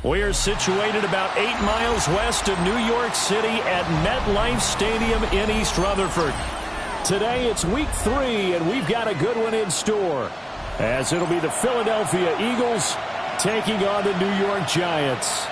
We are situated about 8 miles west of New York City at MetLife Stadium in East Rutherford. Today it's week 3, and we've got a good one in store, as it'll be the Philadelphia Eagles taking on the New York Giants.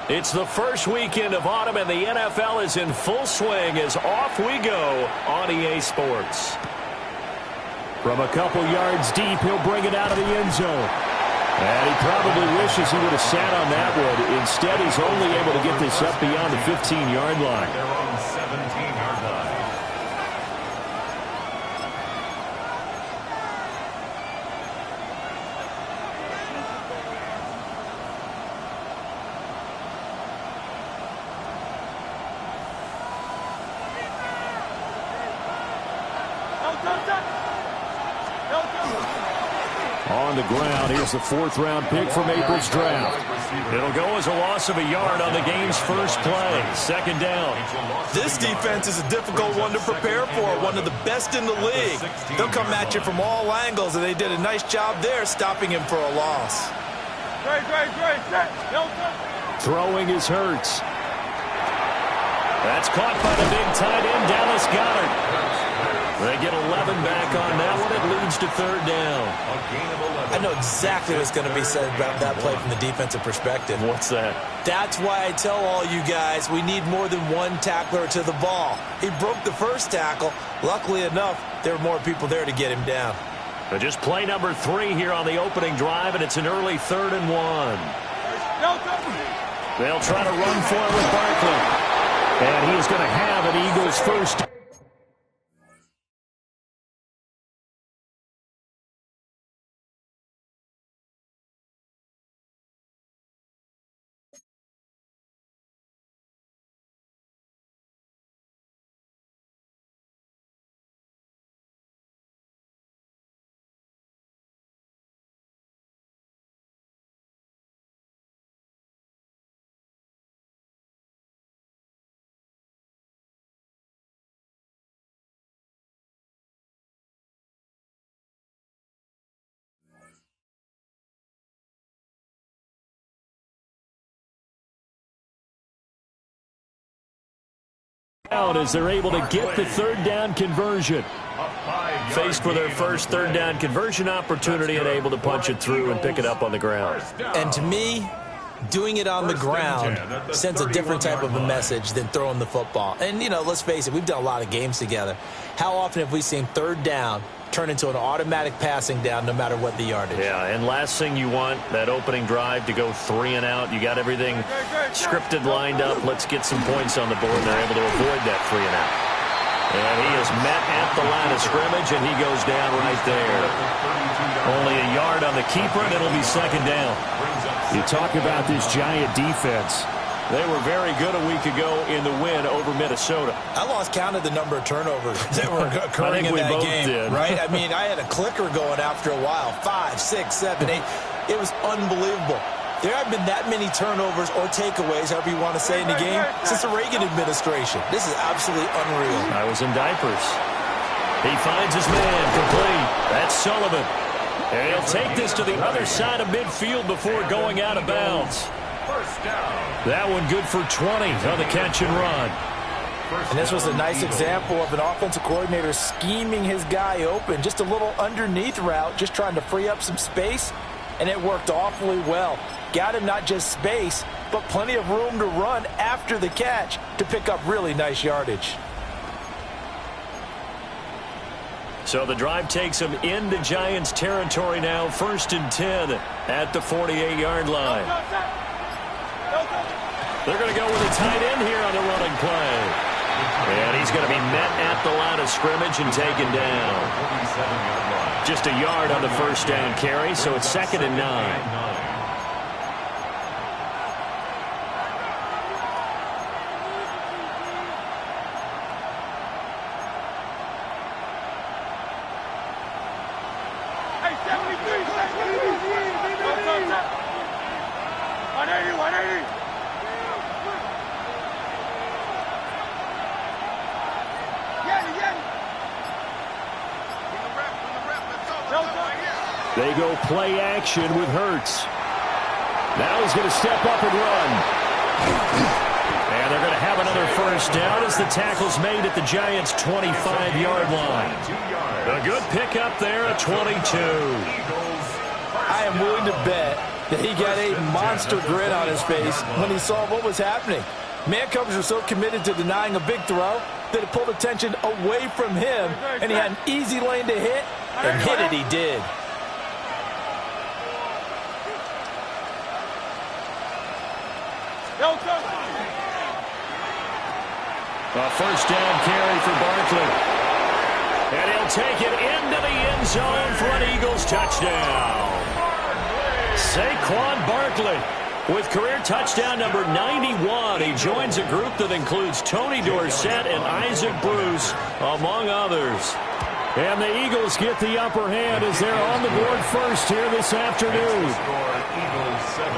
It's the first weekend of autumn, and the NFL is in full swing as off we go on EA Sports. From a couple yards deep, he'll bring it out of the end zone. And he probably wishes he would have sat on that one. Instead, he's only able to get this up beyond the 15-yard line. They're on 17-yard line. On the ground, here's the 4th-round pick from April's draft. It'll go as a loss of a yard on the game's first play. 2nd down. This defense is a difficult one to prepare for, one of the best in the league. They'll come at you from all angles, and they did a nice job there stopping him for a loss. Throwing is Hurts. That's caught by the big tight end, Dallas Goedert. They get 11 back on that one. It leads to 3rd down. I know exactly what's going to be said about that play from the defensive perspective. What's that? That's why I tell all you guys we need more than one tackler to the ball. He broke the first tackle. Luckily enough, there were more people there to get him down. But just play number 3 here on the opening drive, and it's an early 3rd and 1. They'll try to run for it with Barkley. And he is going to have an Eagles first. As they're able to get the 3rd down conversion. Faced with their first 3rd down conversion opportunity and able to punch it through and pick it up on the ground. And to me, doing it on the ground sends a different type of a message than throwing the football. And, you know, let's face it, we've done a lot of games together. How often have we seen 3rd down turn into an automatic passing down no matter what the yardage? Yeah, and last thing you want, that opening drive to go 3 and out. You got everything scripted, lined up. Let's get some points on the board. They're able to avoid that 3 and out. And he is met at the line of scrimmage, and he goes down right there. Only a yard on the keeper, and it'll be 2nd down. You talk about this Giant defense. They were very good a week ago in the win over Minnesota. I lost count of the number of turnovers that were occurring in that game. Did. Right? I mean, I had a clicker going after a while. 5, 6, 7, 8. It was unbelievable. There haven't been that many turnovers or takeaways, however you want to say, in the game since the Reagan administration. This is absolutely unreal. I was in diapers. He finds his man complete. That's Sullivan. And he'll take this to the other side of midfield before going out of bounds. That one good for 20 on the catch and run. And this was a nice example of an offensive coordinator scheming his guy open. Just a little underneath route, just trying to free up some space, and it worked awfully well. Got him not just space, but plenty of room to run after the catch to pick up really nice yardage. So the drive takes him into Giants territory now. 1st and 10 at the 48-yard line. They're going to go with a tight end here on the running play. And he's going to be met at the line of scrimmage and taken down. Just a yard on the first down carry, so it's 2nd and 9. They go play action with Hurts. Now he's going to step up and run. And they're going to have another first down as the tackle's made at the Giants' 25-yard line. A good pickup there at 22. I am willing to bet that he got a monster grin on his face when he saw what was happening. Man coverage were so committed to denying a big throw that it pulled attention away from him, and he had an easy lane to hit, and hit it he did. A first down carry for Barkley. And he'll take it into the end zone for an Eagles touchdown. Saquon Barkley with career touchdown number 91. He joins a group that includes Tony Dorsett and Isaac Bruce, among others. And the Eagles get the upper hand as they're on the board first here this afternoon.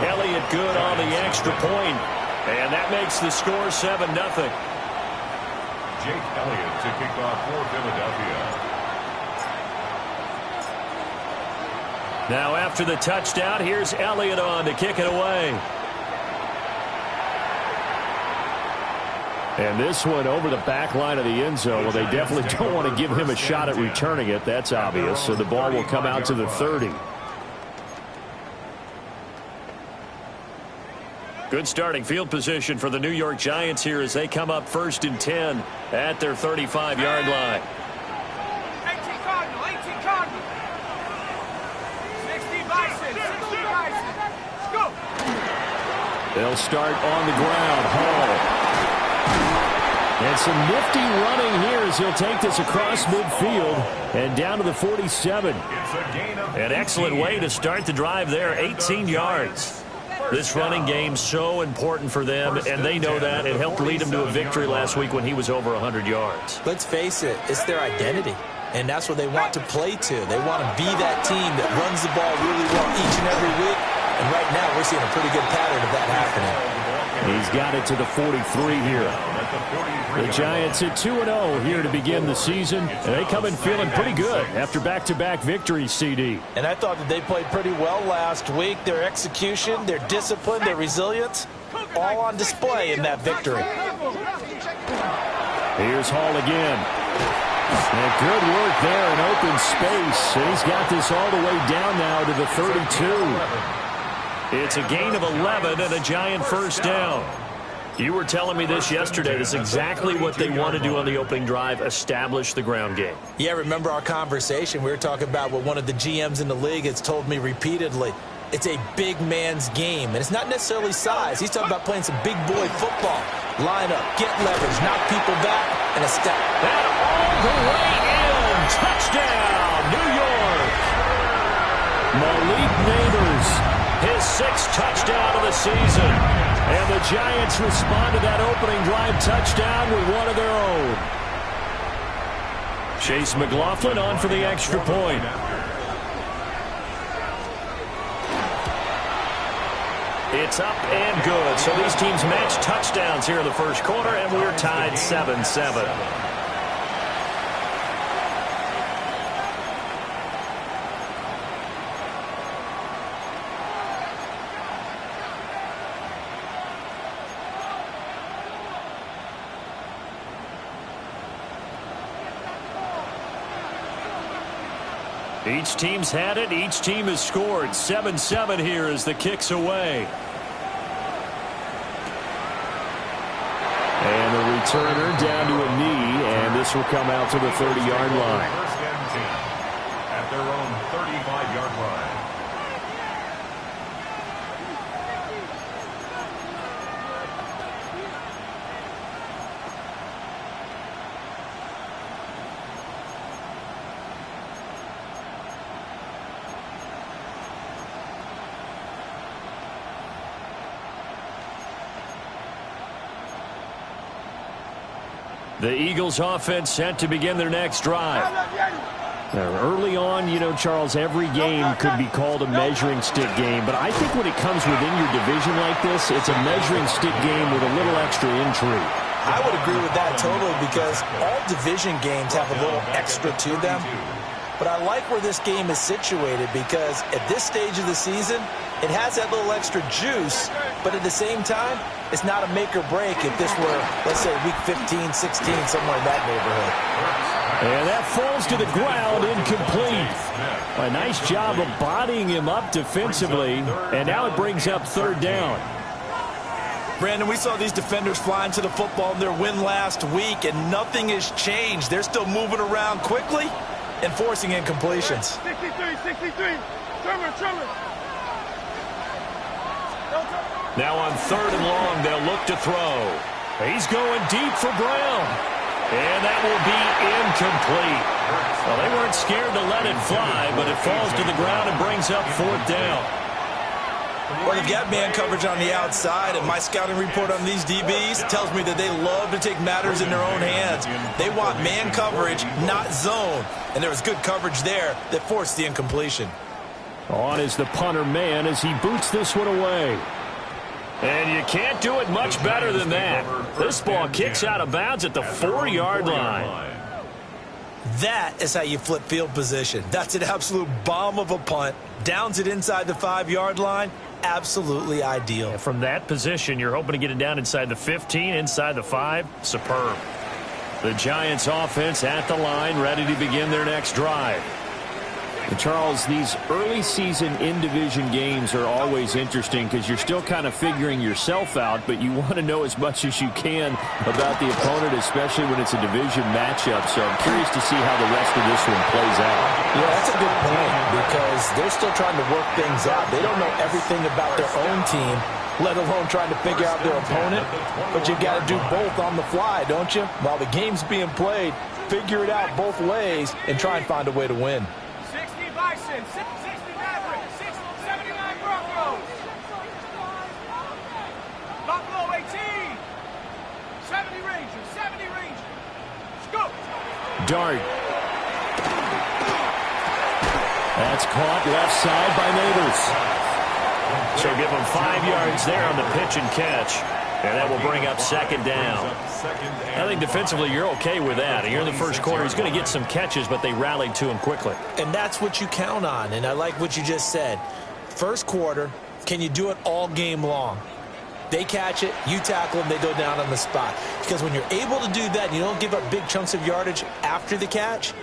Elliott good on the extra point. And that makes the score 7-0. Jake Elliott to kick off for Philadelphia. Now after the touchdown, here's Elliott on to kick it away. And this one over the back line of the end zone. Well, they definitely don't want to give him a shot at returning it. That's obvious. So the ball will come out to the 30. Good starting field position for the New York Giants here as they come up 1st and 10 at their 35-yard line. 18 Cardinal, 18 Cardinal. 60 Bison, 60 Bison. Let's go. They'll start on the ground. Hall. And some nifty running here as he'll take this across midfield and down to the 47. An excellent way to start the drive there, 18 yards. This running game so important for them, and they know that. It helped lead them to a victory last week when he was over 100 yards. Let's face it, it's their identity, and that's what they want to play to. They want to be that team that runs the ball really well each and every week, and right now we're seeing a pretty good pattern of that happening. He's got it to the 43 here. The Giants at 2-0 here to begin the season, and they come in feeling pretty good after back-to-back victories, CD. And I thought that they played pretty well last week. Their execution, their discipline, their resilience, all on display in that victory. Here's Hall again. And good work there in open space, and he's got this all the way down now to the 32. It's a gain of 11 and a Giant first down. You were telling me this yesterday. This is exactly what they want to do on the opening drive, establish the ground game. Yeah, remember our conversation? We were talking about what one of the GMs in the league has told me repeatedly. It's a big man's game, and it's not necessarily size. He's talking about playing some big boy football. Line up, get leverage, knock people back, and a step. And all the way in. Touchdown, New York. Malik Neighbors, his 6th touchdown of the season. And the Giants respond to that opening drive touchdown with one of their own. Chase McLaughlin on for the extra point. It's up and good. So these teams match touchdowns here in the first quarter, and we're tied 7-7. Each team's had it. Each team has scored. 7-7 here as the kick's away. And the returner down to a knee, and this will come out to the 30-yard line. First and 10 at their own 35-yard line. The Eagles offense set to begin their next drive. Now, early on, you know, Charles, every game could be called a measuring stick game, but I think when it comes within your division like this, it's a measuring stick game with a little extra intrigue. I would agree with that totally, because all division games have a little extra to them. But I like where this game is situated, because at this stage of the season, it has that little extra juice, but at the same time, it's not a make or break if this were, let's say, week 15, 16, somewhere in that neighborhood. And that falls to the ground, incomplete. A nice job of bodying him up defensively, and now it brings up third down. Brandon, we saw these defenders flying to the football in their win last week, and nothing has changed. They're still moving around quickly and forcing incompletions. 63. Trimmer. Now on third and long, they'll look to throw. He's going deep for Brown. And that will be incomplete. Well, they weren't scared to let it fly, but it falls to the ground and brings up fourth down. Well, they've got man coverage on the outside, and my scouting report on these DBs tells me that they love to take matters in their own hands. They want man coverage, not zone. And there was good coverage there that forced the incompletion. On is the punter man as he boots this one away. And you can't do it much better than that. This ball kicks out of bounds at the 4-yard line. That is how you flip field position. That's an absolute bomb of a punt. Downs it inside the 5-yard line. Absolutely ideal. And from that position, you're hoping to get it down inside the 15, inside the 5. Superb. The Giants offense at the line, ready to begin their next drive. And Charles, these early season in-division games are always interesting because you're still kind of figuring yourself out, but you want to know as much as you can about the opponent, especially when it's a division matchup. So I'm curious to see how the rest of this one plays out. Yeah, that's a good point, because they're still trying to work things out. They don't know everything about their own team, let alone trying to figure out their opponent. But you've got to do both on the fly, don't you? While the game's being played, figure it out both ways and try and find a way to win. 60 Bison, 60 Maverick, 79 Broncos. Buffalo 18. 70 Rangers. Scope. Dart. That's caught left side by Neighbors. So give him 5 yards there on the pitch and catch. And that will bring up second down. I think defensively you're okay with that. Here in the first quarter, he's going to get some catches, but they rallied to him quickly. And that's what you count on, and I like what you just said. First quarter, can you do it all game long? They catch it, you tackle them, they go down on the spot. Because when you're able to do that and you don't give up big chunks of yardage after the catch,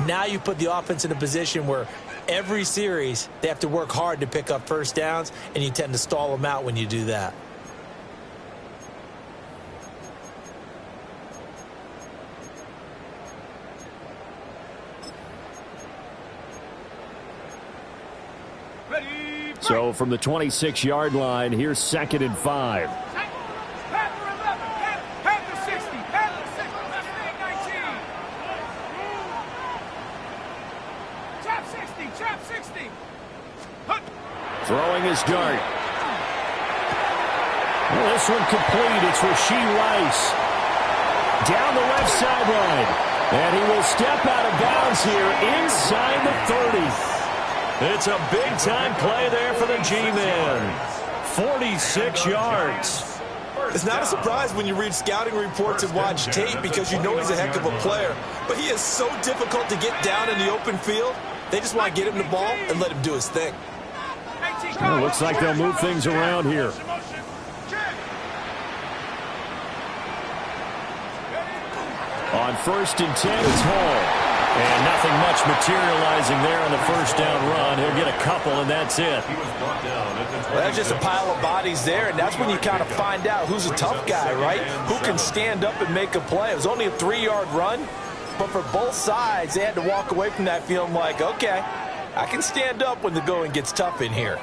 now you put the offense in a position where every series they have to work hard to pick up first downs, and you tend to stall them out when you do that. So from the 26-yard line, here's 2nd and 5. Panther 11. Panther 60. Panther 60. Mustang 19. Chap 60. Chap 60. Hunt. Throwing his dart. Well, this one complete. It's Rashee Rice. Down the left sideline. And he will step out of bounds here inside the 30. It's a big-time play there for the G-Men. 46 yards. It's not a surprise when you read scouting reports and watch tape, because you know he's a heck of a player. But he is so difficult to get down in the open field. They just want to get him the ball and let him do his thing. Well, looks like they'll move things around here. On 1st and 10, it's Hall. And nothing much materializing there on the first down run. He'll get a couple, and that's it. Well, that's just a pile of bodies there, and that's when you kind of find out who's a tough guy, right? Who can stand up and make a play. It was only a 3-yard run, but for both sides, they had to walk away from that feeling like, okay, I can stand up when the going gets tough in here.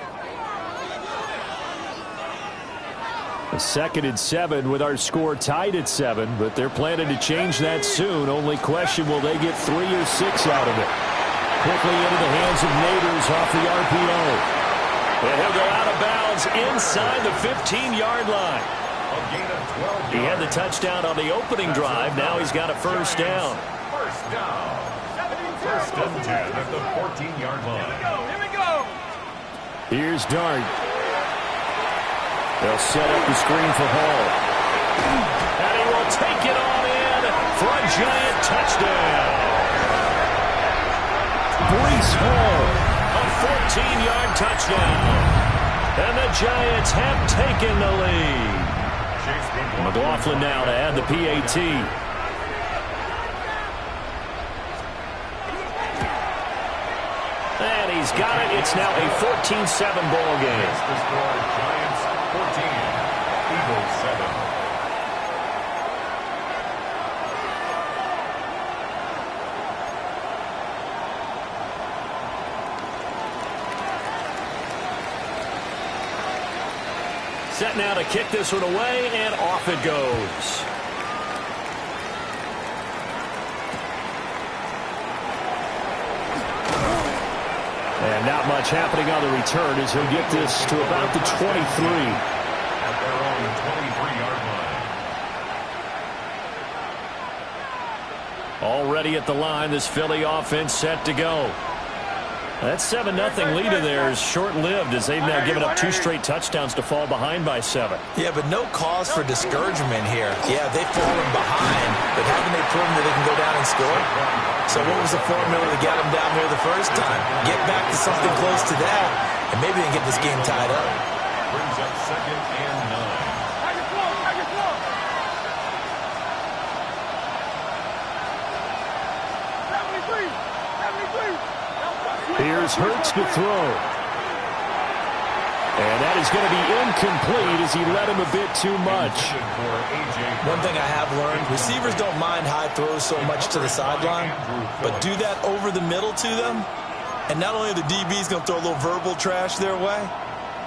A 2nd and 7 with our score tied at 7, but they're planning to change that soon. Only question, will they get 3 or 6 out of it? Quickly into the hands of Neighbors off the RPO. And he'll go out of bounds inside the 15-yard line. A gain of 12 He had the yards. touchdown on the opening drive. Now he's got a first down. First down. First and 10 at the 14-yard line. Here we go. Here's Dart. They'll set up the screen for Hall. And he will take it on in for a giant touchdown. Breece Hall, a 14-yard touchdown. And the Giants have taken the lead. McLaughlin now to add the PAT. And he's got it. It's now a 14-7 ball game. The score, Giants 14, Eagles 7. Set now to kick this one away, and off it goes. And not much happening on the return as he'll get this to about the 23. At their own 23-yard line. Already at the line, this Philly offense set to go. That 7-0 leader there is short-lived as they've now given up 2 straight touchdowns to fall behind by 7. Yeah, but no cause for discouragement here. Yeah, they've fallen behind, but haven't they proven that they can go down and score? So what was the formula to get them down here the first time? Get back to something close to that, and maybe they can get this game tied up. Brings up 2nd and 9. Here's Hurts to throw. And that is going to be incomplete as he led him a bit too much. One thing I have learned, receivers don't mind high throws so much to the sideline, but do that over the middle to them, and not only are the DBs going to throw a little verbal trash their way,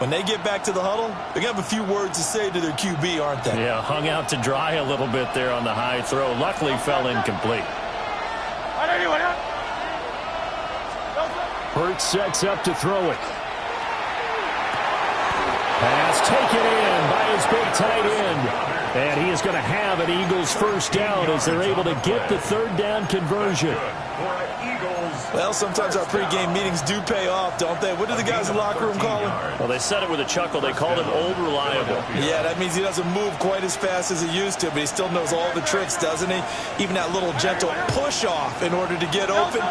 when they get back to the huddle, they're going to have a few words to say to their QB, aren't they? Yeah, hung out to dry a little bit there on the high throw. Luckily fell incomplete. Hurts sets up to throw it. Pass taken in by his big tight end. And he is going to have an Eagles first down as they're able to get the 3rd down conversion. Well, sometimes our pregame meetings do pay off, don't they? What do the guys in the locker room call him? Well, they said it with a chuckle. They called him Old Reliable. Yeah, that means he doesn't move quite as fast as he used to, but he still knows all the tricks, doesn't he? Even that little gentle push-off in order to get open,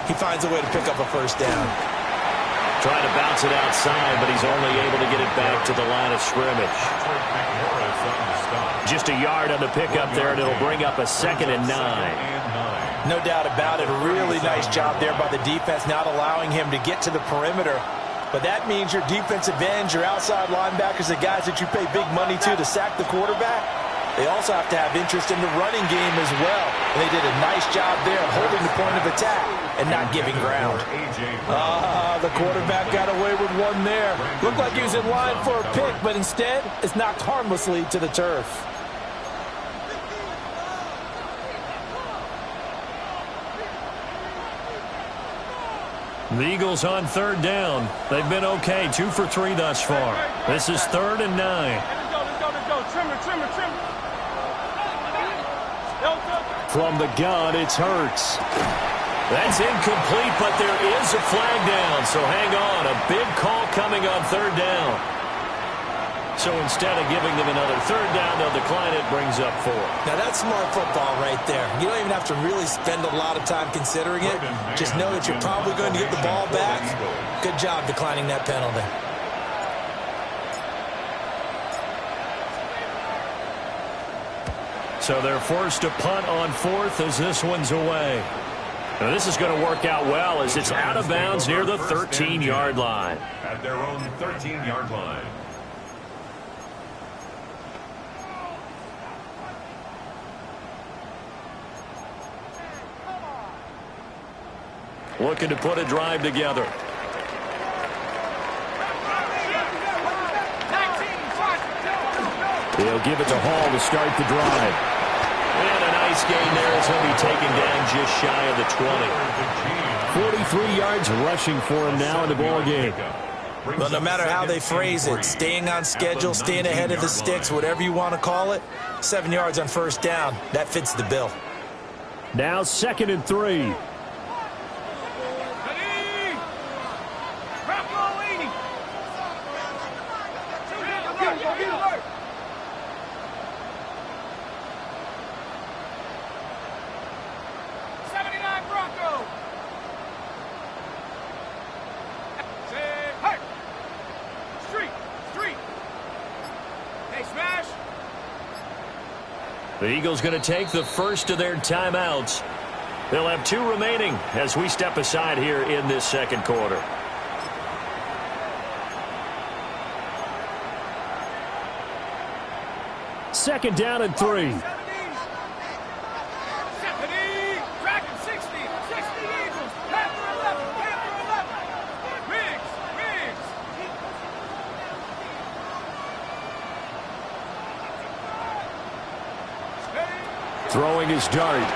he finds a way to pick up a first down. Trying to bounce it outside, but he's only able to get it back to the line of scrimmage. Just a yard on the pickup there, and it'll bring up a 2nd and 9. No doubt about it. Really nice job there by the defense, not allowing him to get to the perimeter. But that means your defensive ends, your outside linebackers, the guys that you pay big money to sack the quarterback, they also have to have interest in the running game as well. And they did a nice job there of holding the point of attack and not giving ground. The quarterback got away with one there. Looked like he was in line for a pick, but instead it's knocked harmlessly to the turf. The Eagles on 3rd down. They've been okay, 2 for 3 thus far. This is 3rd and 9. Let's go. Trimmer. From the gun, it's Hurts. That's incomplete, but there is a flag down, so hang on. A big call coming on 3rd down. So instead of giving them another 3rd down, they'll decline it, brings up 4. Now that's smart football right there. You don't even have to really spend a lot of time considering it. Just know that you're probably going to get the ball back. Good job declining that penalty. So they're forced to punt on 4th as this one's away. Now this is going to work out well as it's out of bounds near the 13-yard line. At their own 13-yard line. Looking to put a drive together. They'll give it to Hall to start the drive. And a nice gain there as he'll be taken down just shy of the 20. 43 yards rushing for him now in the ball game. Well, no matter how they phrase it, staying on schedule, staying ahead of the sticks, whatever you want to call it, 7 yards on first down, that fits the bill. Now 2nd and 3. The Eagles going to take the first of their timeouts. They'll have 2 remaining as we step aside here in this second quarter. Second down and 3. Throwing his dart.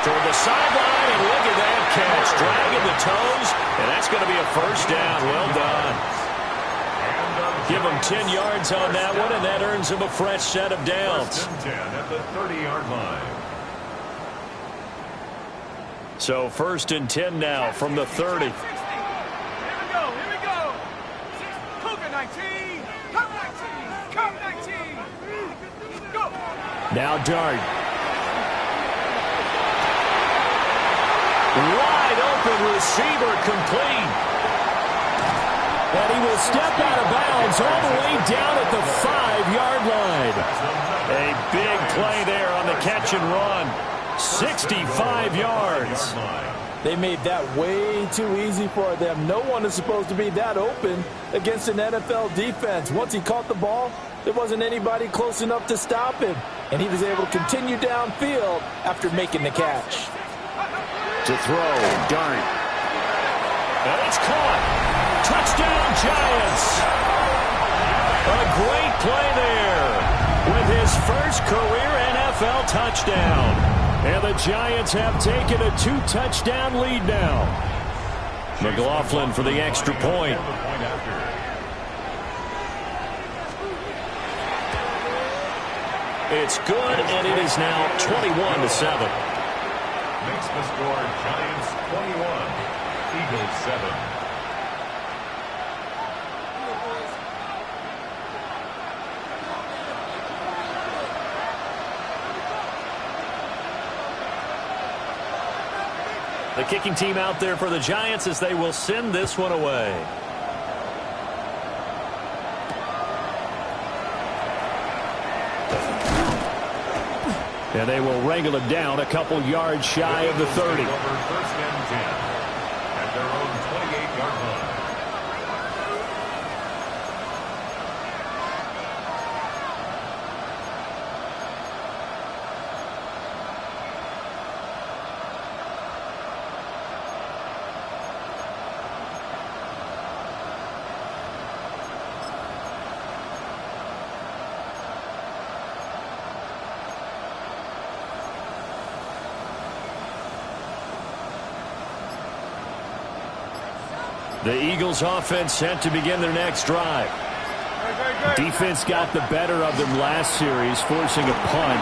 Toward the sideline, and look at that catch. Dragging the toes, and that's going to be a first down. Well done. Give him 10 yards on that one, and that earns him a fresh set of downs. First and 10 at the 30-yard line. So 1st and 10 now from the 30. Here we go. Cougar 19. Come 19. Come 19. Go. Now Dart. Wide open receiver complete. And he will step out of bounds all the way down at the 5-yard line. A big play there on the catch and run. 65 yards. They made that way too easy for them. No one is supposed to be that open against an NFL defense. Once he caught the ball, there wasn't anybody close enough to stop him. And he was able to continue downfield after making the catch. To throw, Dart. And it's caught. Touchdown, Giants. A great play there with his first career NFL touchdown. And the Giants have taken a 2-touchdown lead now. McLaughlin for the extra point. It's good, and it is now 21-7. Makes the score Giants 21, Eagles 7. The kicking team out there for the Giants as they will send this one away. And they will wrangle him down a couple yards shy of the 30. Over 1st and 10 at their own 28-yard line. The Eagles offense set to begin their next drive. Defense got the better of them last series, forcing a punt.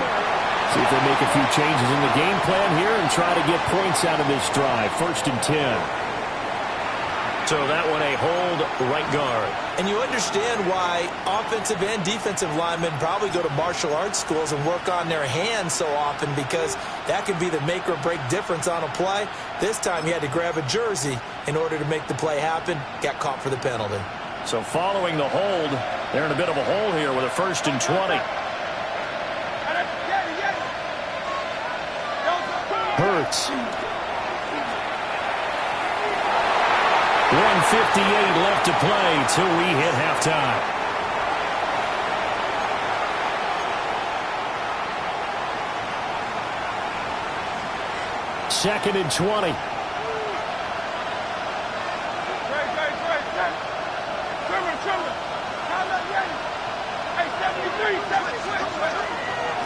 See if they make a few changes in the game plan here and try to get points out of this drive. 1st and 10. So that one a hold right guard. And you understand why offensive and defensive linemen probably go to martial arts schools and work on their hands so often, because that could be the make or break difference on a play. This time he had to grab a jersey in order to make the play happen. Got caught for the penalty. So following the hold, they're in a bit of a hole here with a 1st and 20. Hurts. 1:58 left to play till we hit halftime. Second and 20.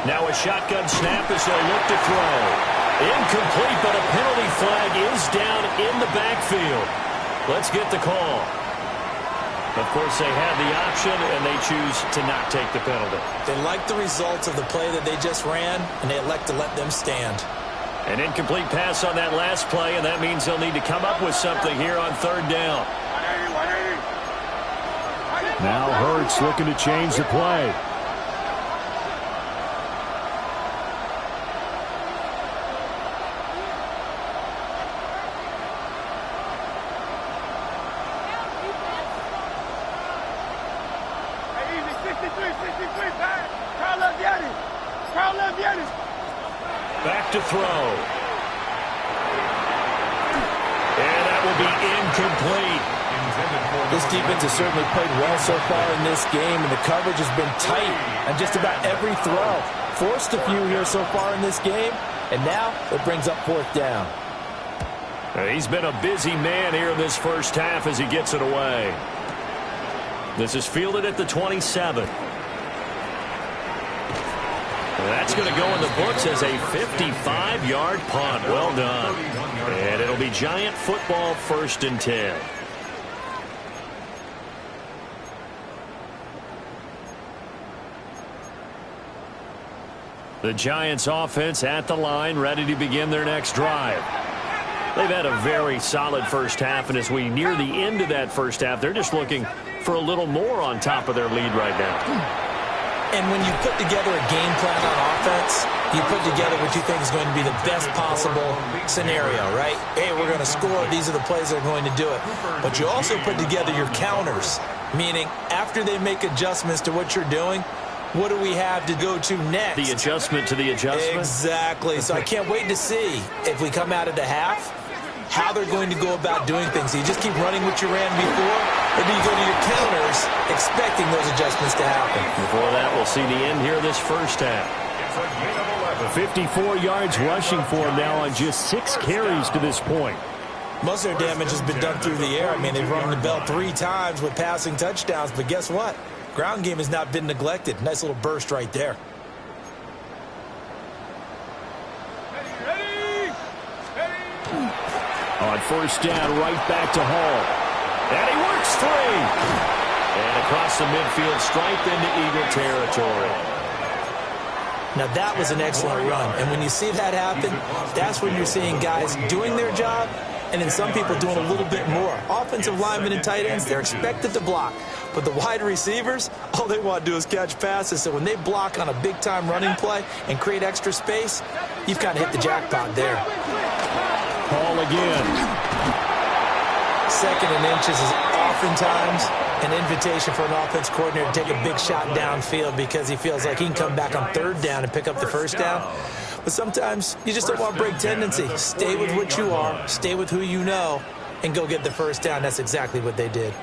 Now a shotgun snap as they'll look to throw. Incomplete, but a penalty flag is down in the backfield. Let's get the call. Of course, they had the option, and they choose to not take the penalty. They like the results of the play that they just ran, and they elect to let them stand. An incomplete pass on that last play, and that means they'll need to come up with something here on third down. Now Hurts looking to change the play. Back to throw. And that will be incomplete. This defense has certainly played well so far in this game, and the coverage has been tight on just about every throw. Forced a few here so far in this game, and now it brings up fourth down. He's been a busy man here in this first half as he gets it away. This is fielded at the 27. That's going to go in the books as a 55-yard punt. Well done. And it'll be Giant football, 1st and 10. The Giants offense at the line, ready to begin their next drive. They've had a very solid first half, and as we near the end of that first half, they're just looking for a little more on top of their lead right now. And when you put together a game plan on offense, you put together what you think is going to be the best possible scenario, right? Hey, we're going to score. These are the plays that are going to do it. But you also put together your counters, meaning after they make adjustments to what you're doing, what do we have to go to next? The adjustment to the adjustment? Exactly. So I can't wait to see if we come out of the half, how they're going to go about doing things. Do you just keep running what you ran before, or do you go to your counters expecting those adjustments to happen? Before that, we'll see the end here of this first half. 54 yards rushing for him now on just 6 carries to this point. Most of their damage has been done through the air. I mean, they've rung the bell 3 times with passing touchdowns, but guess what? Ground game has not been neglected. Nice little burst right there. On first down, right back to Hall. And he works 3. And across the midfield stripe into Eagle territory. Now, that was an excellent run. And when you see that happen, that's when you're seeing guys doing their job and then some people doing a little bit more. Offensive linemen and tight ends, they're expected to block. But the wide receivers, all they want to do is catch passes. So when they block on a big-time running play and create extra space, you've kind of hit the jackpot there. Hall again. 2nd and inches is oftentimes an invitation for an offense coordinator to take a big shot downfield because he feels like he can come back on 3rd down and pick up the first down. But sometimes you just don't want to break tendency. Stay with what you are, stay with who you know, and go get the first down. That's exactly what they did.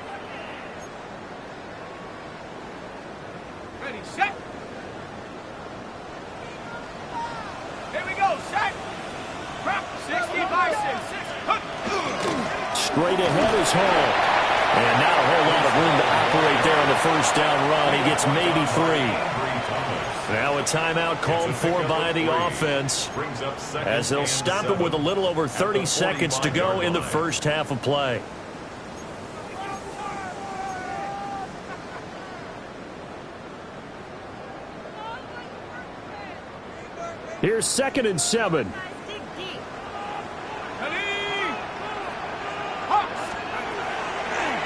Ready, set. Here we go, set. Drop 60 by 6. Straight ahead is Hall. And not a whole lot of room to operate there on the first down run. He gets maybe 3. Now a timeout called for by the offense as they'll stop it with a little over 30 seconds to go in the first half of play. Here's 2nd and 7.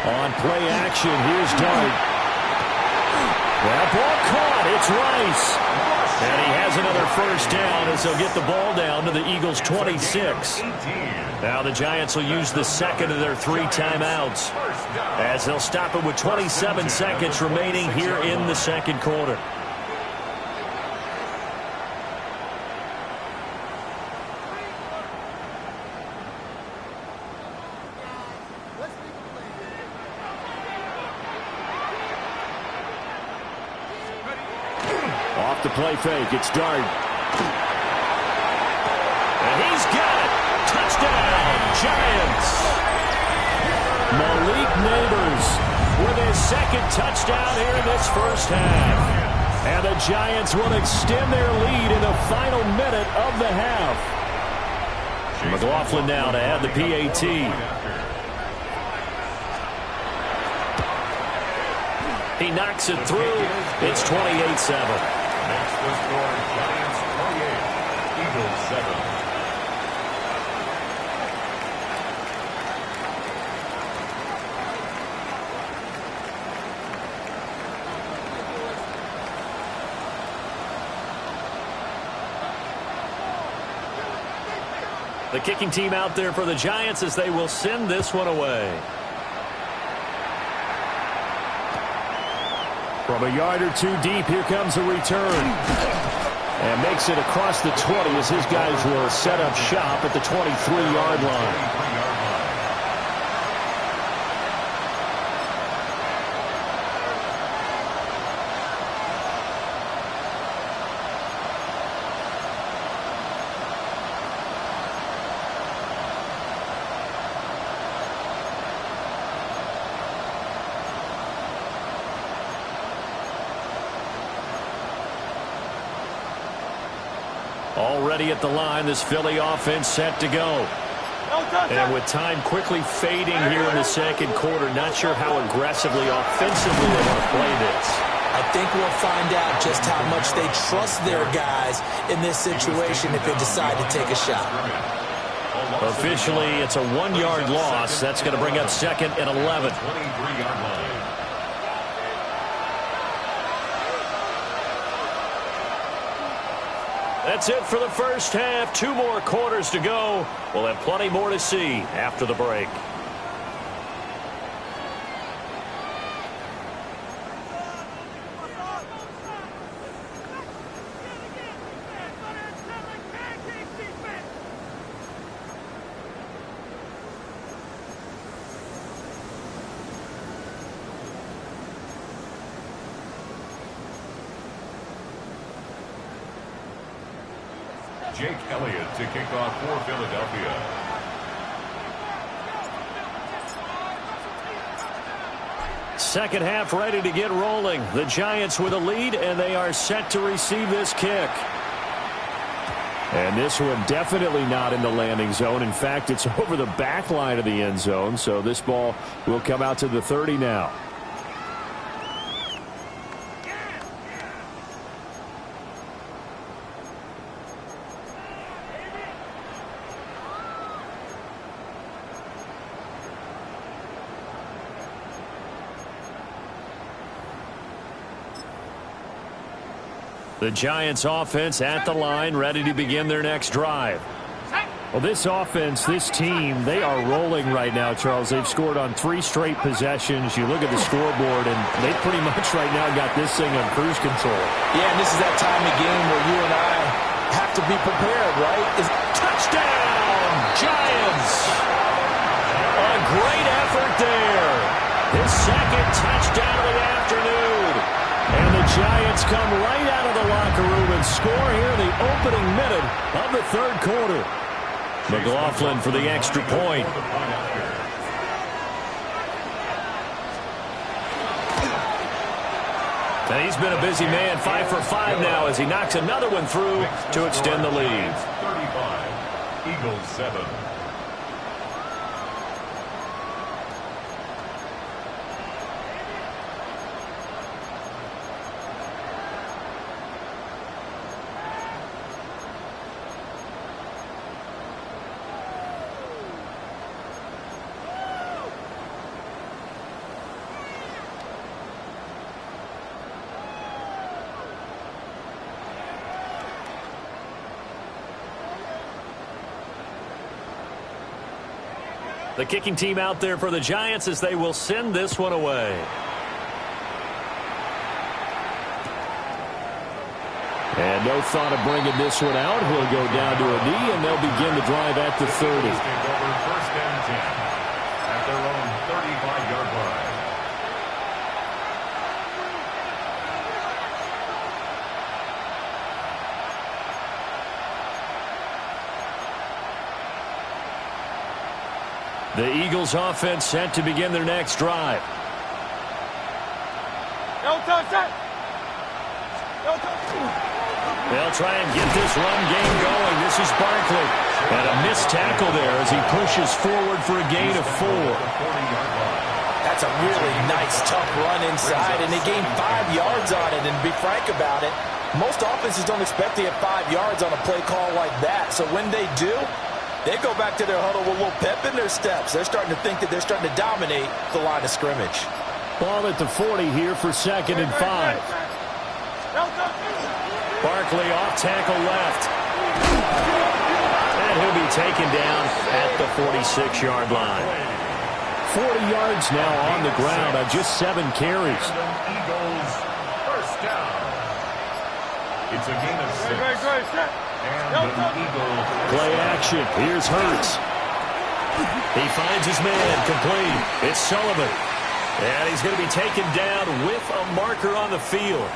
On play action, here's Dart. That ball caught. It's Rice. And he has another first down as they'll get the ball down to the Eagles' 26. Now the Giants will use the second of their 3 timeouts as they'll stop it with 27 seconds remaining here in the second quarter. The play fake. It's Dart. And he's got it. Touchdown, Giants. Malik Neighbors with his 2nd touchdown here in this first half. And the Giants will extend their lead in the final minute of the half. McLaughlin now to add the PAT. He knocks it through. It's 28-7. Next was score, Giants 28, Eagles 7. The kicking team out there for the Giants as they will send this one away. From a yard or two deep, here comes a return. And makes it across the 20 as his guys will set up shop at the 23-yard line. Already at the line, this Philly offense set to go. And with time quickly fading here in the second quarter, not sure how aggressively, offensively they want to play this. I think we'll find out just how much they trust their guys in this situation if they decide to take a shot. Officially, it's a 1-yard loss. That's going to bring up second and 11. 23-yard line. That's it for the first half. 2 more quarters to go. We'll have plenty more to see after the break. Jake Elliott to kick off for Philadelphia. Second half ready to get rolling. The Giants with a lead, and they are set to receive this kick. And this one definitely not in the landing zone. In fact, it's over the back line of the end zone, so this ball will come out to the 30 now. The Giants offense at the line, ready to begin their next drive. Well, this offense, this team, they are rolling right now, Charles. They've scored on 3 straight possessions. You look at the scoreboard, and they pretty much right now got this thing on cruise control. Yeah, and this is that time of the game where you and I have to be prepared, right? Touchdown, Giants! A great effort there. His second touchdown of the afternoon. And the Giants come right out of the locker room and score here in the opening minute of the third quarter. McLaughlin for the extra point. And he's been a busy man, 5 for 5 now as he knocks another one through to extend the lead. 35, Eagles 7. The kicking team out there for the Giants as they will send this one away. And no thought of bringing this one out. He'll go down to a knee, and they'll begin the drive at the 30. Take over first and 10 at their own 35-yard line. The Eagles offense set to begin their next drive. They'll try and get this run game going. This is Barkley. And a missed tackle there as he pushes forward for a gain of 4. That's a really nice, tough run inside, and they gained 5 yards on it. And to be frank about it, most offenses don't expect to get 5 yards on a play call like that. So when they do, they go back to their huddle with a little pep in their steps. They're starting to think that they're starting to dominate the line of scrimmage. Ball at the 40 here for 2nd and 5. Barkley off tackle left. And he'll be taken down at the 46-yard line. 40 yards now on the ground on just 7 carries. Eagles first down. It's a gain of 6. And the Eagles Play action. Here's Hurts. He finds his man complete. It's Sullivan. And he's going to be taken down with a marker on the field.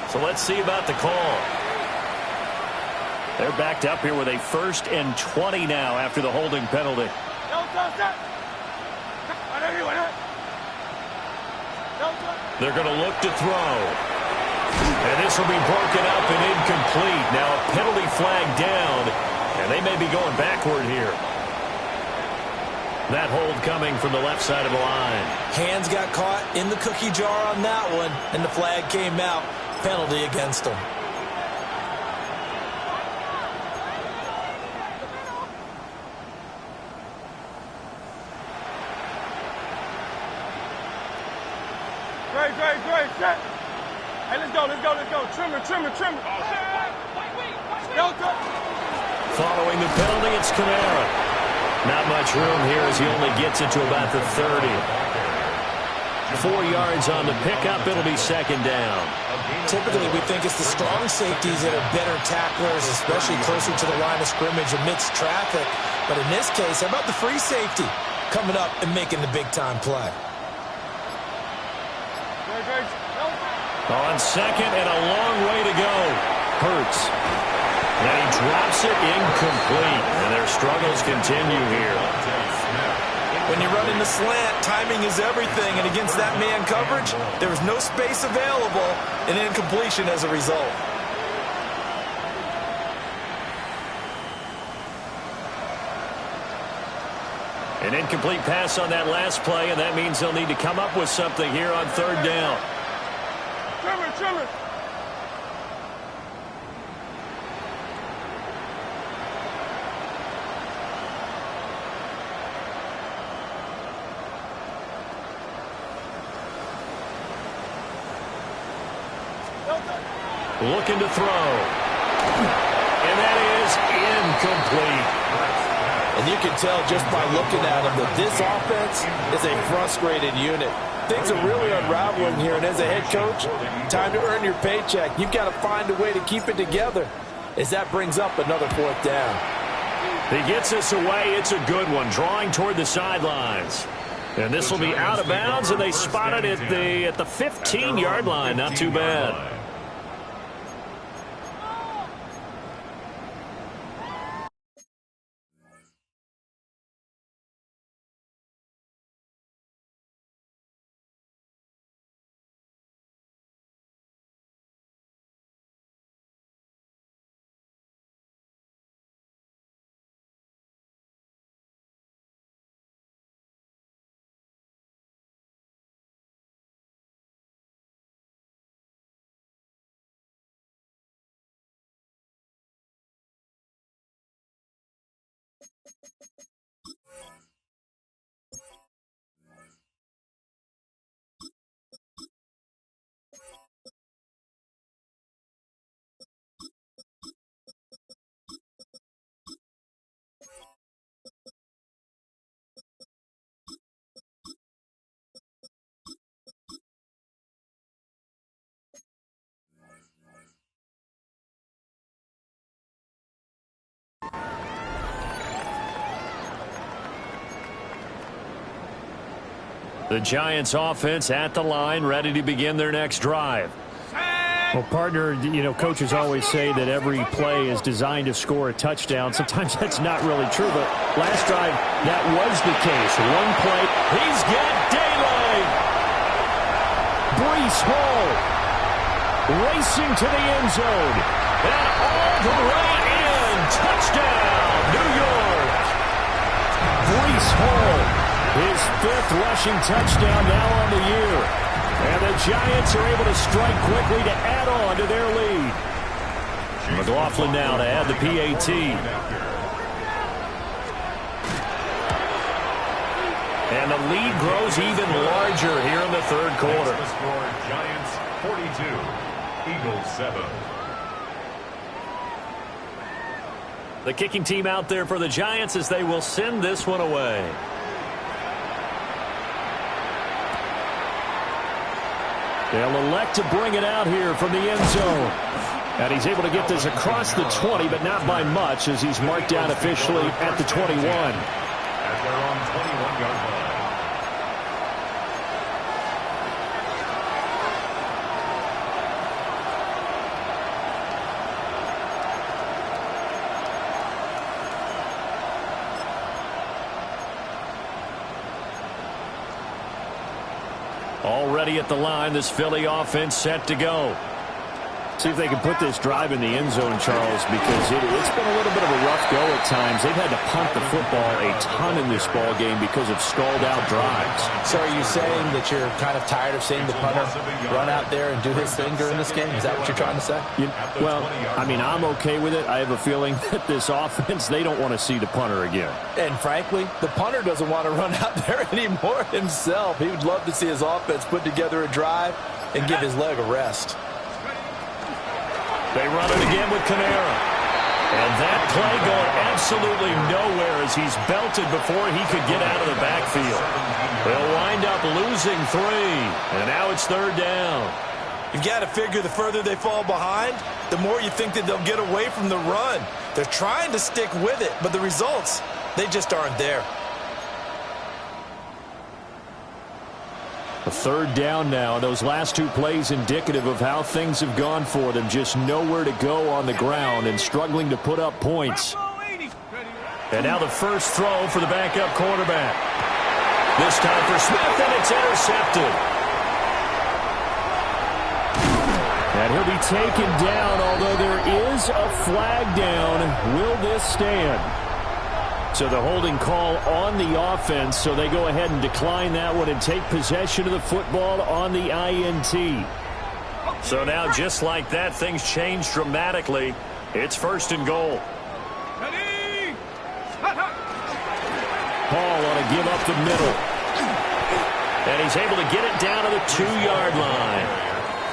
So let's see about the call. They're backed up here with a 1st and 20 now after the holding penalty. They're going to look to throw. And this will be broken up and incomplete. Now a penalty flag down, and they may be going backward here. That hold coming from the left side of the line. Hands got caught in the cookie jar on that one, and the flag came out. Penalty against them. Great. Hey, let's go. Trimmer. Following the penalty, it's Kamara. Not much room here as he only gets it to about the 30. 4 yards on the pickup. It'll be 2nd down. Typically, we think it's the strong safeties that are better tacklers, especially closer to the line of scrimmage amidst traffic. But in this case, how about the free safety coming up and making the big-time play? On 2nd and a long way to go. Hurts. And he drops it incomplete. And their struggles continue here. When you run in the slant, timing is everything. And against that man coverage, there was no space available, and incompletion as a result. An incomplete pass on that last play, and that means they'll need to come up with something here on 3rd down. Trimmer. Looking to throw. And that is incomplete. And you can tell just by looking at him that this offense is a frustrated unit. Things are really unraveling here, and as a head coach, time to earn your paycheck. You've got to find a way to keep it together as that brings up another 4th down. He gets us away. It's a good one, drawing toward the sidelines. And this will be out of bounds, and they spot it at the 15-yard line. Not too bad. The Giants offense at the line, ready to begin their next drive. Well, partner, coaches always say that every play is designed to score a touchdown. Sometimes that's not really true, but last drive, that was the case. One play. He's got daylight. Breece Hall racing to the end zone. And all the way in. Touchdown, New York. Breece Hall, his fifth rushing touchdown now on the year. And the Giants are able to strike quickly to add on to their lead. McLaughlin now to add the PAT. And the lead grows even larger here in the third quarter. The score, Giants 42, Eagles 7. The kicking team out there for the Giants as they will send this one away. They'll elect to bring it out here from the end zone. And he's able to get this across the 20, but not by much as he's marked down officially at the 21. At their own 21-yard line. Already at the line, this Philly offense set to go. See if they can put this drive in the end zone, Charles, because it's been a little bit of a rough go at times. They've had to punt the football a ton in this ball game because of stalled-out drives. So are you saying that you're kind of tired of seeing the punter run out there and do his thing during this game? Is that what you're trying to say? Well, I mean, I'm okay with it. I have a feeling that this offense, they don't want to see the punter again. And frankly, the punter doesn't want to run out there anymore himself. He would love to see his offense put together a drive and give his leg a rest. They run it again with Kamara. And that play going absolutely nowhere as he's belted before he could get out of the backfield. They'll wind up losing 3. And now it's third down. You've got to figure the further they fall behind, the more you think that they'll get away from the run. They're trying to stick with it, but the results, they just aren't there. A third down now. Those last 2 plays indicative of how things have gone for them. Just nowhere to go on the ground and struggling to put up points. And now the first throw for the backup quarterback. This time for Smith, and it's intercepted. And he'll be taken down, although there is a flag down. Will this stand? So the holding call on the offense, so they go ahead and decline that one and take possession of the football on the INT. So now, just like that, things change dramatically. It's first and goal. Paul ought to give up the middle. And he's able to get it down to the 2-yard line.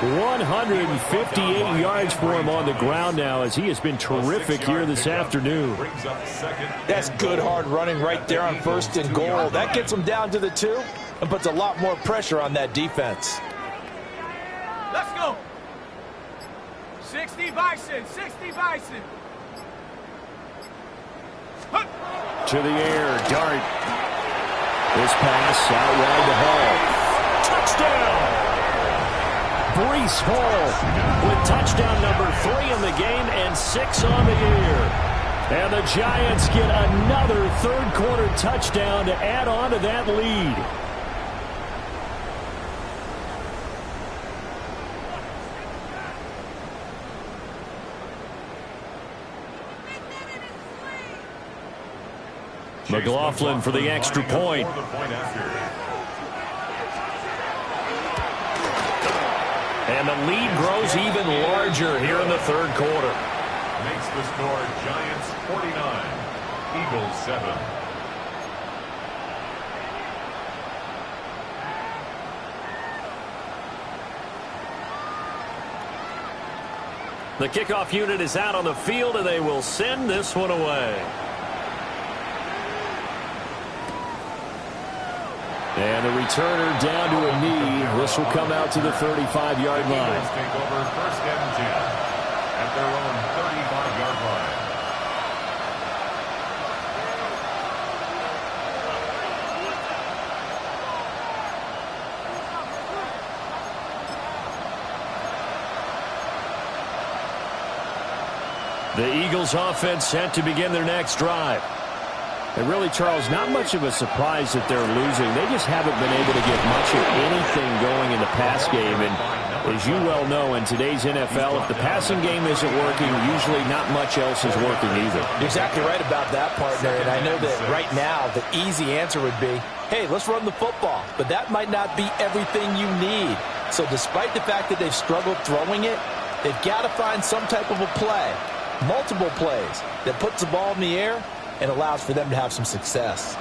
158 yards for him on the ground now as he has been terrific here this afternoon. That's good hard running right there on first and goal. That gets him down to the 2 and puts a lot more pressure on that defense. Let's go. 60 Bison, 60 Bison. To the air, Dart. This pass out wide to Hall. Touchdown! Breece Hall with touchdown number 3 in the game and 6 on the year. And the Giants get another third-quarter touchdown to add on to that lead. McLaughlin for the extra point. And the lead grows even larger here in the third quarter. Makes the score Giants 49, Eagles 7. The kickoff unit is out on the field, and they will send this one away. And the returner down to a knee. This will come out to the 35-yard line. Eagles take over first and 10 at their own 35-yard line. The Eagles offense set to begin their next drive. And really, Charles, not much of a surprise that they're losing. They just haven't been able to get much of anything going in the pass game. And As you well know, in today's NFL, if the passing game isn't working, usually not much else is working either. You're exactly right about that, partner. And I know that right now the easy answer would be, hey, let's run the football. But that might not be everything you need. So despite the fact that they've struggled throwing it, they've got to find some type of a play, multiple plays, that puts the ball in the air and allows for them to have some success.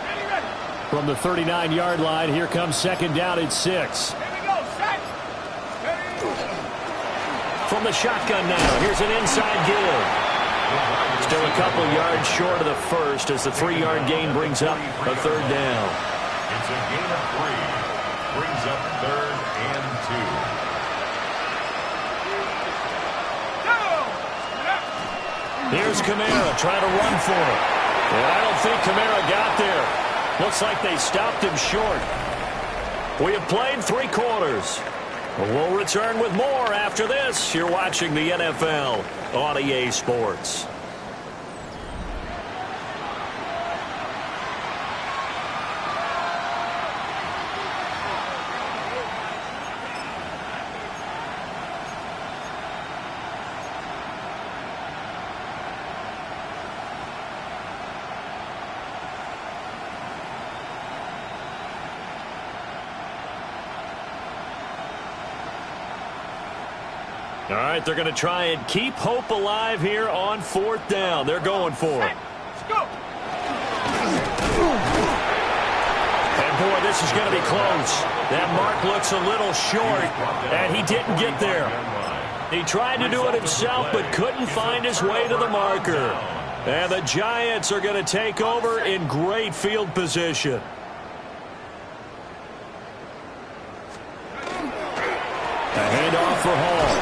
From the 39-yard line, here comes second down at 6. From the shotgun now, here's an inside give. Still a couple yards short of the first as the 3-yard gain brings up a third down. It's a gain of 3. Brings up 3rd and 2. Here's Kamara trying to run for it. And I don't think Kamara got there. Looks like they stopped him short. We have played 3 quarters. We'll return with more after this. You're watching the NFL on EA Sports. All right, they're going to try and keep hope alive here on 4th down. They're going for it. And, boy, this is going to be close. That mark looks a little short, and he didn't get there. He tried to do it himself, but couldn't find his way to the marker. And the Giants are going to take over in great field position. A handoff for Hall.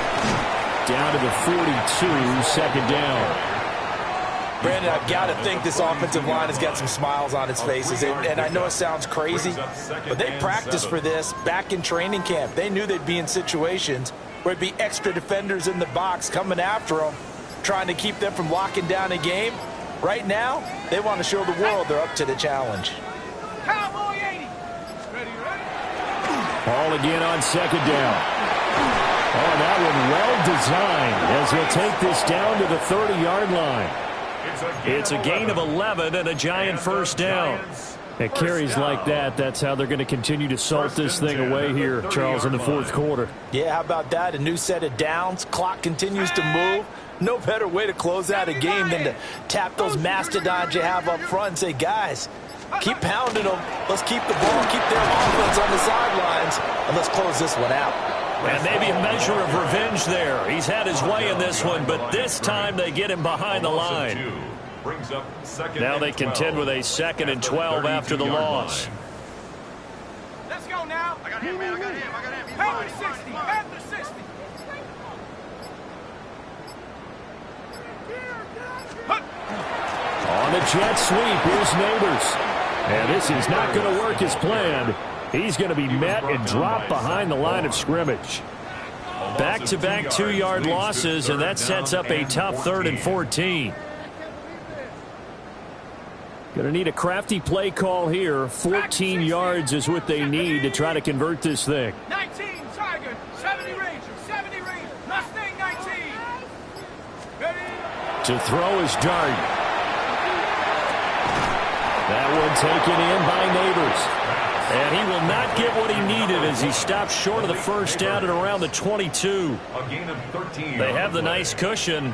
Down to the 42, second down. Brandon, I've got to think this offensive line has got some smiles on its faces. And I know it sounds crazy, but they practiced for this back in training camp. They knew they'd be in situations where it'd be extra defenders in the box coming after them, trying to keep them from locking down a game. Right now, they want to show the world they're up to the challenge. Cowboy 80. Ready. Ball again on second down. Oh, that one well designed as he'll take this down to the 30-yard line. It's a gain of 11 and a Giant first down. At carries like that, that's how they're going to continue to salt this thing away here, Charles, in the 4th quarter. Yeah, how about that? A new set of downs. Clock continues to move. No better way to close out a game than to tap those mastodons you have up front and say, guys, keep pounding them. Let's keep the ball, keep their offense on the sidelines, and let's close this one out. And maybe a measure of revenge there. He's had his way in this one, but this time they get him behind the line. Now they contend with a 2nd and 12 after the loss. Let's go now. I got him, man. I got him. He's Panther 60. Panther 60. On the jet sweep, here's Neighbors. And this is not going to work as planned. He's going to be met and dropped behind the line of scrimmage. Back-to-back 2-yard losses, and that sets up a tough 3rd and 14. Going to need a crafty play call here. 14 yards is what they need to try to convert this thing. 19, Tiger. 70 Ranger. 70 Ranger. Mustang 19. Ready? To throw is Dart. That one taken in by Neighbors. And he will not get what he needed as he stopped short of the first down at around the 22. They have the nice cushion.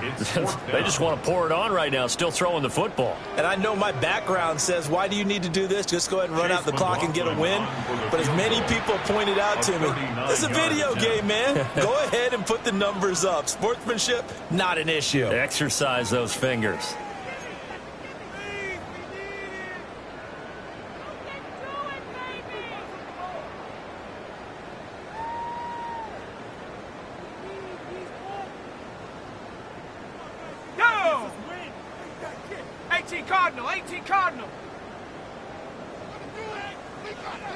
They just want to pour it on right now, still throwing the football. And I know my background says, why do you need to do this? Just go ahead and run out the clock and get a win. But as many people pointed out to me, this is a video game, man. Go ahead and put the numbers up. Sportsmanship, not an issue. Exercise those fingers. Cardinal.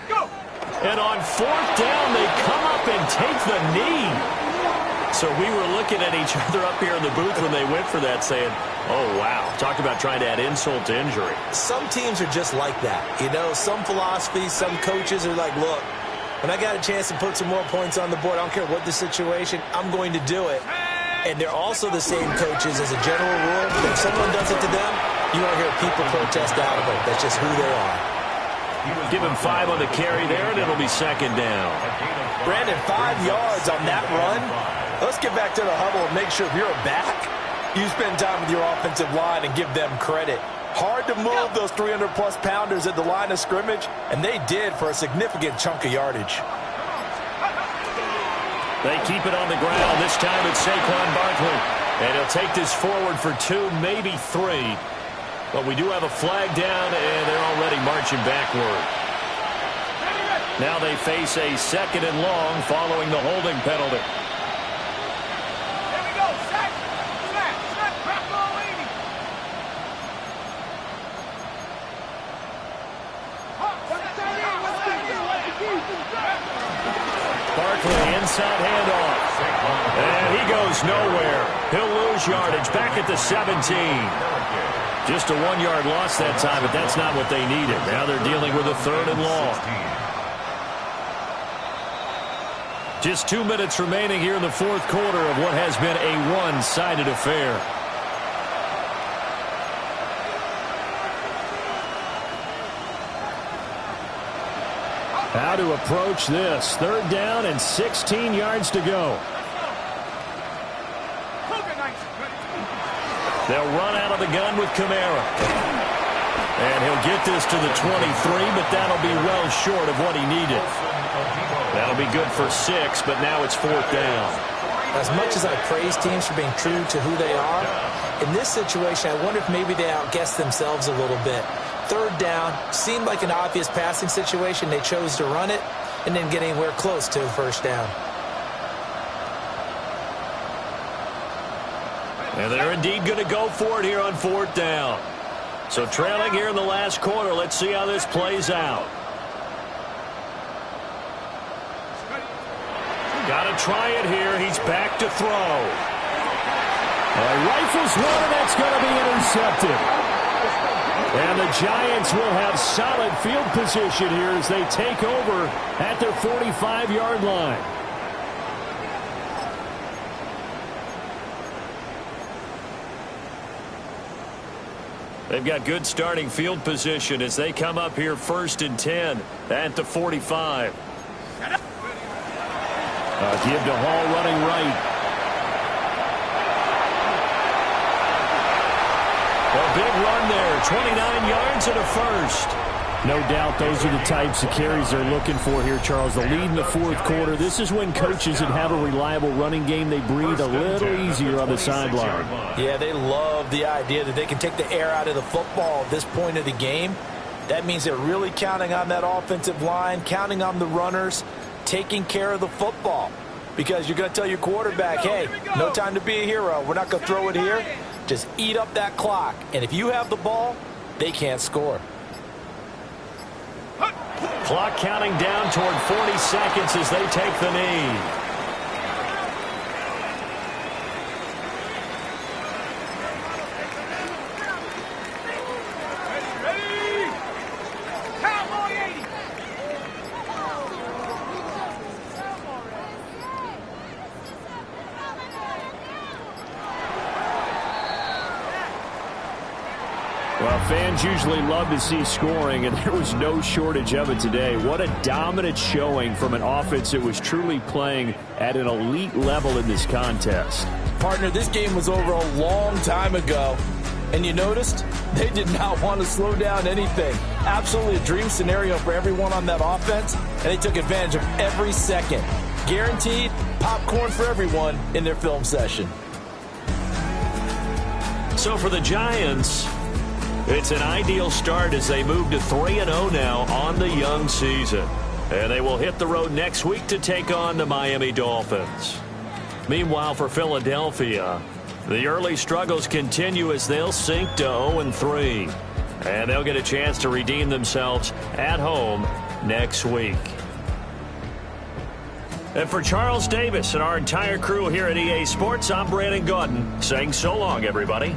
Go. And on 4th down, they come up and take the knee. So we were looking at each other up here in the booth when they went for that saying, oh, wow. Talk about trying to add insult to injury. Some teams are just like that. You know, some philosophies, some coaches are like, look, when I got a chance to put some more points on the board, I don't care what the situation, I'm going to do it. And they're also the same coaches as a general rule. If someone does it to them, you won't hear people protest out of it. That's just who they are. Give him 5 on the carry there, and it'll be second down. Brandon, 5 yards on that run. Let's get back to the huddle and make sure if you're a back, you spend time with your offensive line and give them credit. Hard to move those 300-plus pounders at the line of scrimmage, and they did for a significant chunk of yardage. They keep it on the ground. This time it's Saquon Barkley. And he'll take this forward for 2, maybe 3. But we do have a flag down, and they're already marching backward. Now they face a 2nd and long following the holding penalty. Here we go. Sack. Crack ball 80. Barkley, inside handoff. And he goes nowhere. He'll lose yardage back at the 17. Just a 1-yard loss that time, but that's not what they needed. Now they're dealing with a 3rd and long. Just 2 minutes remaining here in the 4th quarter of what has been a one-sided affair. How to approach this. 3rd down and 16 yards to go. They'll run out of the gun with Kamara. And he'll get this to the 23, but that'll be well short of what he needed. That'll be good for 6, but now it's 4th down. As much as I praise teams for being true to who they are, in this situation, I wonder if maybe they outguessed themselves a little bit. 3rd down, seemed like an obvious passing situation. They chose to run it and didn't get anywhere close to the 1st down. And they're indeed going to go for it here on 4th down. So trailing here in the last quarter, let's see how this plays out. Got to try it here. He's back to throw. Rifles one, and that's going to be intercepted. And the Giants will have solid field position here as they take over at their 45-yard line. They've got good starting field position as they come up here 1st and 10 at the 45. Give to Hall running right. A big run there, 29 yards and a 1st. No doubt those are the types of carries they're looking for here, Charles. The lead in the 4th quarter. This is when coaches that have a reliable running game, they breathe a little easier on the sideline. Yeah, they love the idea that they can take the air out of the football at this point of the game. That means they're really counting on that offensive line, counting on the runners, taking care of the football. Because you're going to tell your quarterback, hey, no time to be a hero. We're not going to throw it here. Just eat up that clock. And if you have the ball, they can't score. Clock counting down toward 40 seconds as they take the knee. Well, fans usually love to see scoring, and there was no shortage of it today. What a dominant showing from an offense that was truly playing at an elite level in this contest. Partner, this game was over a long time ago, and you noticed they did not want to slow down anything. Absolutely a dream scenario for everyone on that offense, and they took advantage of every second. Guaranteed popcorn for everyone in their film session. So for the Giants, it's an ideal start as they move to 3-0 now on the young season. And they will hit the road next week to take on the Miami Dolphins. Meanwhile, for Philadelphia, the early struggles continue as they'll sink to 0-3. And they'll get a chance to redeem themselves at home next week. And for Charles Davis and our entire crew here at EA Sports, I'm Brandon Gaudin saying so long, everybody.